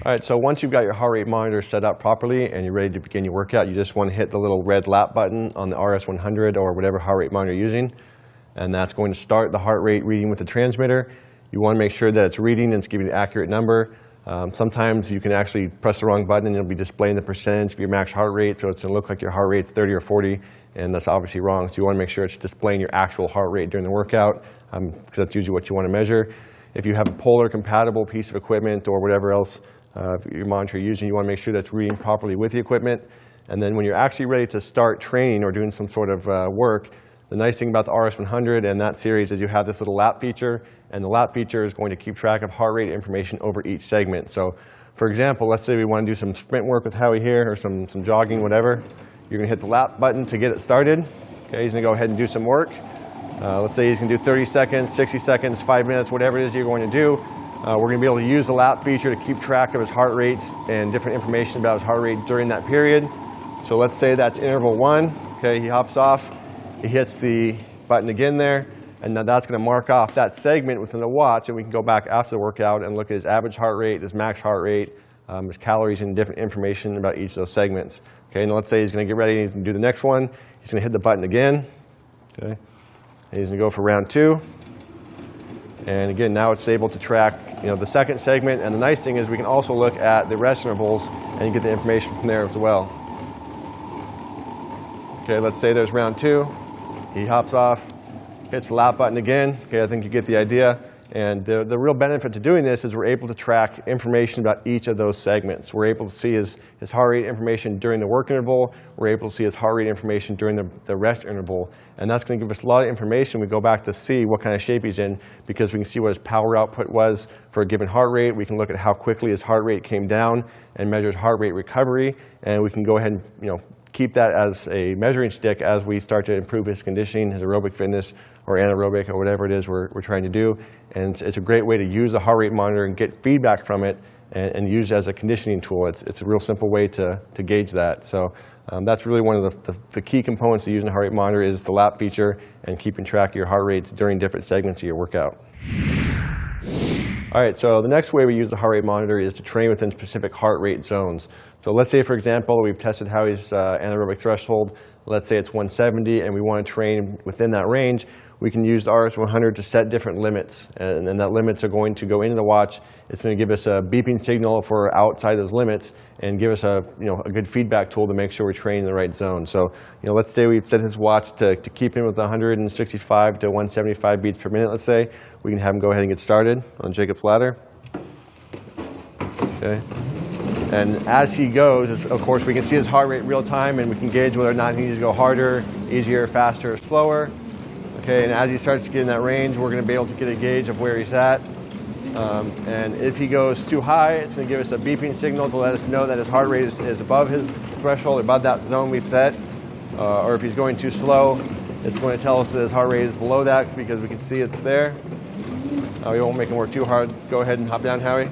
All right, so once you've got your heart rate monitor set up properly and you're ready to begin your workout, you just want to hit the little red lap button on the RS100 or whatever heart rate monitor you're using. And that's going to start the heart rate reading with the transmitter. You want to make sure that it's reading and it's giving the accurate number. Sometimes you can actually press the wrong button and it'll be displaying the percentage of your max heart rate, so it's going to look like your heart rate's 30 or 40, and that's obviously wrong. So you want to make sure it's displaying your actual heart rate during the workout, because that's usually what you want to measure. If you have a polar compatible piece of equipment or whatever else your monitor you're using, you want to make sure that's reading properly with the equipment. And then when you're actually ready to start training or doing some sort of work, the nice thing about the RS100 and that series is you have this little lap feature, and the lap feature is going to keep track of heart rate information over each segment. So for example, let's say we want to do some sprint work with Howie here, or some jogging, whatever. You're going to hit the lap button to get it started. Okay, he's going to go ahead and do some work. Let's say he's going to do 30 seconds, 60 seconds, 5 minutes, whatever it is you're going to do. We're going to be able to use the lap feature to keep track of his heart rates and different information about his heart rate during that period. So let's say that's interval 1. Okay, he hops off. He hits the button again there, and now that's going to mark off that segment within the watch, and we can go back after the workout and look at his average heart rate, his max heart rate, his calories, and different information about each of those segments. Okay, and let's say he's going to get ready and do the next one. He's going to hit the button again. Okay, and he's going to go for round 2. And again, now it's able to track, the second segment, and the nice thing is we can also look at the rest intervals and get the information from there as well. Okay, let's say there's round 2. He hops off, hits the lap button again. Okay, I think you get the idea. And the real benefit to doing this is we're able to track information about each of those segments. We're able to see his heart rate information during the work interval. We're able to see his heart rate information during the rest interval. And that's going to give us a lot of information. We go back to see what kind of shape he's in, because we can see what his power output was for a given heart rate. We can look at how quickly his heart rate came down and measure his heart rate recovery. And we can go ahead and keep that as a measuring stick as we start to improve his conditioning, his aerobic fitness, or anaerobic, or whatever it is we're trying to do. And it's a great way to use the heart rate monitor and get feedback from it and use it as a conditioning tool. It's a real simple way to gauge that. So that's really one of the key components of using a heart rate monitor is the lap feature and keeping track of your heart rates during different segments of your workout. All right, so the next way we use the heart rate monitor is to train within specific heart rate zones. So let's say, for example, we've tested Howie's anaerobic threshold. Let's say it's 170, and we want to train within that range. We can use the RS100 to set different limits, and then that limits are going to go into the watch. It's going to give us a beeping signal if we're outside those limits, and give us a good feedback tool to make sure we're training in the right zone. So let's say we've set his watch to keep him with 165 to 175 beats per minute. Let's say we can have him go ahead and get started on Jacob's ladder. Okay. And as he goes, of course, we can see his heart rate real time, and we can gauge whether or not he needs to go harder, easier, faster, or slower. Okay, and as he starts to get in that range, we're going to be able to get a gauge of where he's at. And if he goes too high, it's going to give us a beeping signal to let us know that his heart rate is above his threshold, above that zone we've set. Or if he's going too slow, it's going to tell us that his heart rate is below that, because we can see it's there. We won't make him work too hard. Go ahead and hop down, Howie.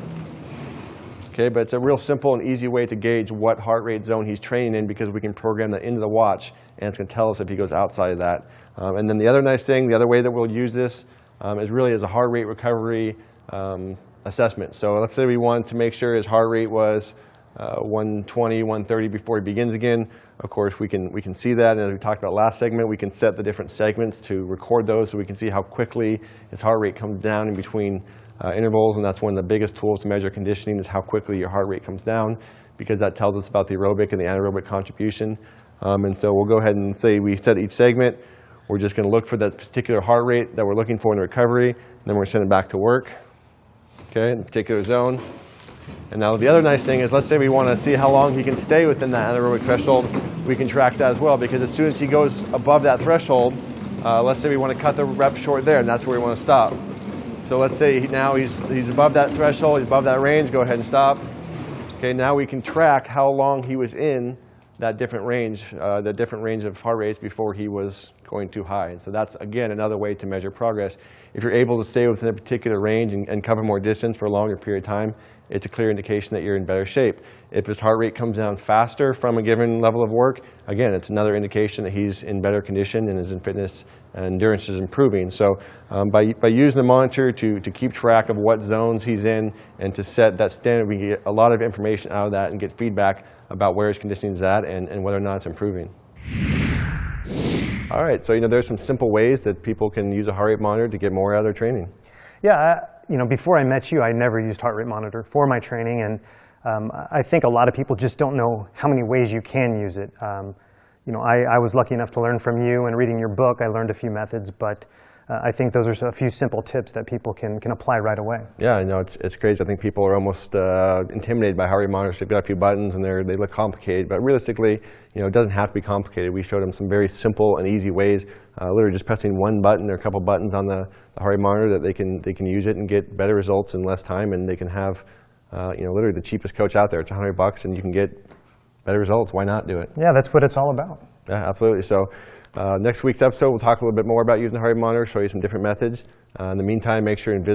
Okay, but it's a real simple and easy way to gauge what heart rate zone he's training in, because we can program that into the watch, and it's going to tell us if he goes outside of that. And then the other nice thing, the other way that we'll use this is really as a heart rate recovery assessment. So let's say we want to make sure his heart rate was 120, 130 before he begins again. Of course, we can see that, and as we talked about last segment, we can set the different segments to record those, so we can see how quickly his heart rate comes down in between intervals. And that's one of the biggest tools to measure conditioning, is how quickly your heart rate comes down, because that tells us about the aerobic and the anaerobic contribution. And so we'll go ahead and say we set each segment. We're just going to look for that particular heart rate that we're looking for in the recovery, and then we're going to send it back to work, okay, in a particular zone. And now the other nice thing is, let's say we want to see how long he can stay within that anaerobic threshold. We can track that as well, because as soon as he goes above that threshold, let's say we want to cut the rep short there, and that's where we want to stop. So let's say now he's above that threshold, he's above that range, go ahead and stop. Okay, now we can track how long he was in that different range, the different range of heart rates before he was going too high. And so that's, again, another way to measure progress. if you're able to stay within a particular range and cover more distance for a longer period of time, it's a clear indication that you're in better shape. If his heart rate comes down faster from a given level of work, again, it's another indication that he's in better condition and his fitness and endurance is improving. So by using the monitor to keep track of what zones he's in and to set that standard, we can get a lot of information out of that and get feedback about where his conditioning is at and whether or not it's improving. All right, so there's some simple ways that people can use a heart rate monitor to get more out of their training. Yeah, before I met you, I never used heart rate monitor for my training, and I think a lot of people just don't know how many ways you can use it. I was lucky enough to learn from you, and reading your book, I learned a few methods, but I think those are a few simple tips that people can apply right away. Yeah, it's crazy. I think people are almost intimidated by heart rate monitors. They've got a few buttons and they look complicated, but realistically, it doesn't have to be complicated. We showed them some very simple and easy ways, literally just pressing one button or a couple buttons on the heart rate monitor that they can use it and get better results in less time, and they can have literally the cheapest coach out there. It's $100 and you can get better results. Why not do it? Yeah, that's what it's all about. Yeah, absolutely. So next week's episode, we'll talk a little bit more about using the heart rate monitor, show you some different methods. In the meantime, make sure and visit